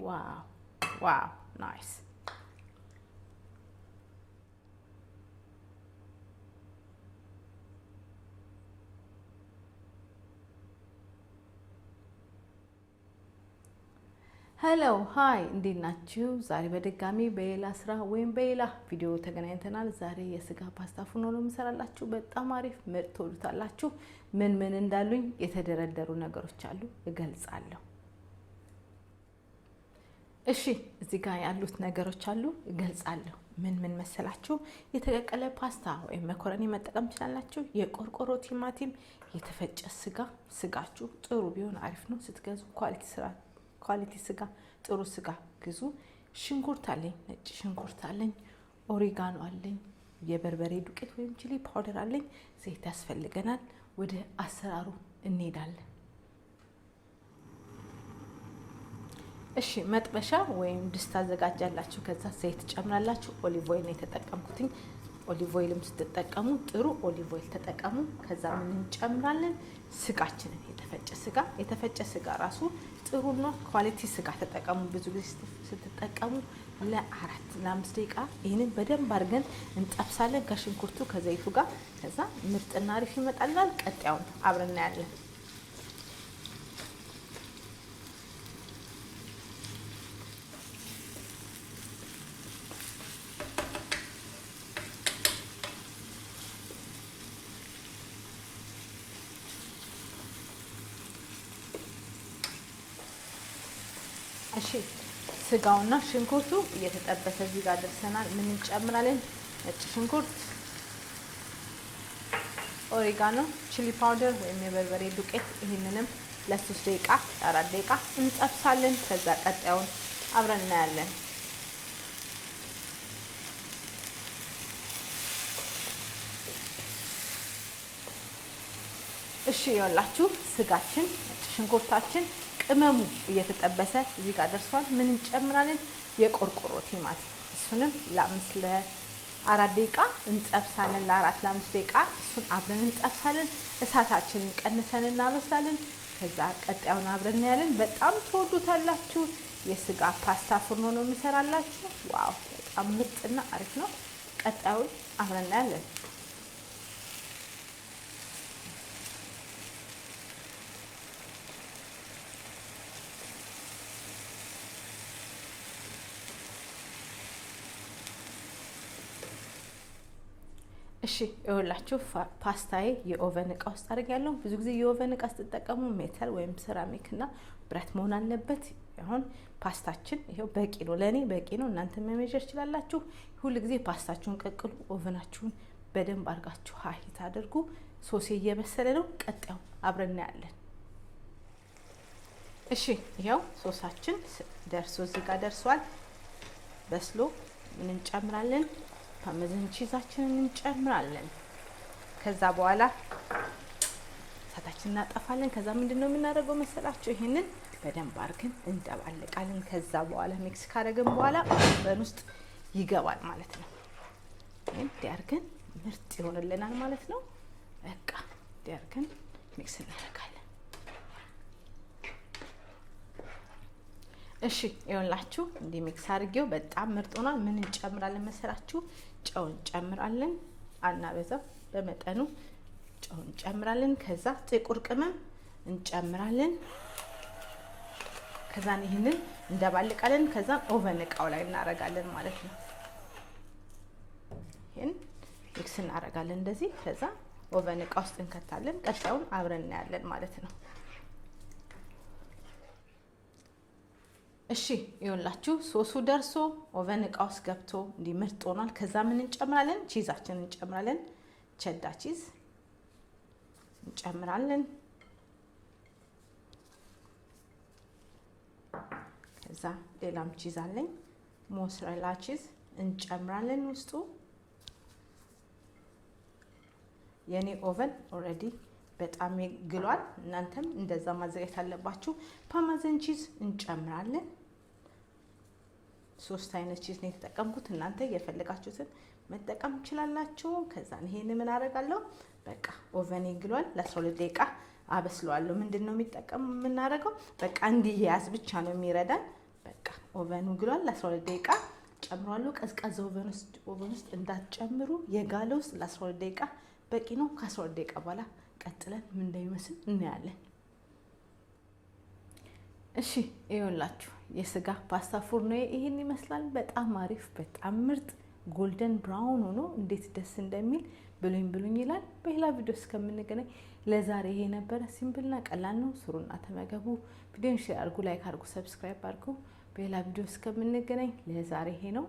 ዋው ዋው ናይስ። ሄሎ ሃይ እንዴት ናችሁ? ዛሬ በድጋሚ በሌላ ስራ ወይም በሌላ ቪዲዮ ተገናኝተናል። ዛሬ የስጋ ፓስታ ፎሩኖ ነው የምሰራላችሁ። በጣም አሪፍ ምርጥ ትወዱታላችሁ። ምን እንዳሉኝ የተደረደሩ ነገሮች አሉ እገልጻለሁ። እሺ እዚህ ጋር ያሉት ነገሮች አሉ እገልጻለሁ። ምን መሰላችሁ? የተቀቀለ ፓስታ ወይም መኮረኒ መጠቀም ትችላላችሁ። የቆርቆሮ ቲማቲም፣ የተፈጨ ስጋችሁ ጥሩ ቢሆን አሪፍ ነው። ስትገዙ ኳሊቲ ስጋ ጥሩ ስጋ ግዙ። ሽንኩርት አለኝ፣ ነጭ ሽንኩርት አለኝ፣ ኦሪጋኖ አለኝ፣ የበርበሬ ዱቄት ወይም ቺሊ ፓውደር አለኝ። ዘይት ያስፈልገናል። ወደ አሰራሩ እንሄዳለን። እሺ መጥበሻ ወይም ድስት አዘጋጃላችሁ። ከዛ ዘይት ጨምራላችሁ። ኦሊቭ ኦይል ነው የተጠቀምኩትኝ። ኦሊቭ ኦይልም ስትጠቀሙ ጥሩ ኦሊቭ ኦይል ተጠቀሙ። ከዛ ምን እንጨምራለን? ስጋችንን የተፈጨ ስጋ ራሱ ጥሩ ነው። ኳሊቲ ስጋ ተጠቀሙ። ብዙ ጊዜ ስትጠቀሙ ለ4-5 ደቂቃ ይሄንን በደንብ አድርገን እንጠብሳለን ከሽንኩርቱ ከዘይቱ ጋር። ከዛ ምርጥና አሪፍ ይመጣልናል። ቀጣዩን አብረን እናያለን። እሺ ስጋውና ሽንኩርቱ እየተጠበሰ እዚህ ጋር ደርሰናል። ምን እንጨምራለን? ነጭ ሽንኩርት፣ ኦሪጋኖ፣ ቺሊ ፓውደር ወይም የበርበሬ ዱቄት። ይሄንንም ለ3 ደቂቃ 4 ደቂቃ እንጠብሳለን። ከዛ ቀጣዩን አብረን እናያለን። እሺ ይኸውላችሁ ስጋችን፣ ነጭ ሽንኩርታችን ቅመሙ እየተጠበሰ እዚህ ጋር ደርሷል። ምን እንጨምራለን? የቆርቆሮ ቲማቲም። እሱንም ለ4 ደቂቃ እንጠብሳለን። ለ4-5 ደቂቃ እሱን አብረን እንጠብሳለን። እሳታችንን ቀንሰን እናበስላለን። ከዛ ቀጣዩን አብረን እናያለን። በጣም ትወዱታላችሁ። የስጋ ፓስታ ፎሩኖ ነው የምሰራላችሁ። ዋው በጣም ምርጥና አሪፍ ነው። ቀጣዩን አብረን እናያለን። እሺ ይኸውላችሁ ፓስታዬ የኦቨን እቃ ውስጥ አድርጌያለሁ። ብዙ ጊዜ የኦቨን እቃ ስትጠቀሙ ሜታል ወይም ሴራሚክ እና ብረት መሆን አለበት። አሁን ፓስታችን ይሄው በቂ ነው፣ ለኔ በቂ ነው። እናንተ መመጀር ትችላላችሁ። ሁሉ ጊዜ ፓስታችሁን ቀቅሉ። ኦቨናችሁን በደንብ አድርጋችሁ ሃይት አድርጉ። ሶሴ እየበሰለ ነው። ቀጣዩ አብረን እናያለን። እሺ ይሄው ሶሳችን ደርሶ እዚህ ጋር ደርሷል። በስሎ ምን እንጨምራለን? ፓርሜዛን ቺዛችንን እንጨምራለን። ከዛ በኋላ እሳታችንን እናጠፋለን። ከዛ ምንድነው የምናደርገው መሰላችሁ? ይሄንን በደንብ አድርገን እንደባለቃለን። ከዛ በኋላ ሚክስ ካደረግን በኋላ ኦቨን ውስጥ ይገባል ማለት ነው። ይሄን ዲያርገን ምርጥ ይሆንልናል ማለት ነው። በቃ ዲያርገን ሚክስ እናደርጋለን። እሺ ይኸውላችሁ እንዲህ ሚክስ አድርጌው በጣም ምርጥ ሆኗል። ምን እንጨምራለን መሰላችሁ? ጨው እንጨምራለን። አናበዛው፣ በመጠኑ ጨው እንጨምራለን። ከዛ ጥቁር ቅመም እንጨምራለን። ከዛ ይሄንን እንደባልቃለን። ከዛ ኦቨን እቃው ላይ እናረጋለን ማለት ነው። ይሄን ሚክስ እናረጋለን እንደዚህ። ከዛ ኦቨን እቃ ውስጥ እንከታለን። ቀጣዩን አብረን እናያለን ማለት ነው። እሺ ይኸውላችሁ ሶሱ ደርሶ ኦቨን እቃ ውስጥ ገብቶ እንዲመርጥ ሆኗል። ከዛ ምን እንጨምራለን? ቺዛችንን እንጨምራለን። ቸዳ ቺዝ እንጨምራለን። ከዛ ሌላም ቺዝ አለኝ፣ ሞስራላ ቺዝ እንጨምራለን ውስጡ። የኔ ኦቨን ኦሬዲ በጣም ይግሏል። እናንተም እንደዛ ማዘጋጀት አለባችሁ። ፓርሜዛን ቺዝ እንጨምራለን። 3 አይነት ቺዝ ነው የተጠቀምኩት። እናንተ የፈለጋችሁትን መጠቀም ትችላላችሁ። ከዛ ይሄን ምን አደርጋለሁ? በቃ ኦቨን ይግሏል። ለ12 ደቂቃ አበስለዋለሁ። ምንድነው የምናደርገው? በቃ እንዲያያዝ ብቻ ነው የሚረዳን። በቃ ኦቨኑ ግሏል። ለ12 ደቂቃ ጨምሯለሁ። ቀዝቃዛ ኦቨን ውስጥ እንዳትጨምሩ፣ የጋለ ውስጥ ለ12 ደቂቃ በቂ ነው። ከ12 ደቂቃ በኋላ ቀጥለን ምን እንደሚመስል እናያለን። እሺ ይኸውላችሁ የስጋ ፓስታ ፎርኖ ይሄን ይመስላል። በጣም አሪፍ፣ በጣም ምርጥ ጎልደን ብራውን ሆኖ እንዴት ደስ እንደሚል ብሉኝ ይላል። በሌላ ቪዲዮ እስከምንገናኝ ለዛሬ ይሄ ነበረ። ሲምፕልና ቀላል ነው። ስሩና ተመገቡ። ቪዲዮን ሼር አድርጉ፣ ላይክ አድርጉ፣ ሰብስክራይብ አድርጉ። በሌላ ቪዲዮ እስከምንገናኝ ለዛሬ ይሄ ነው።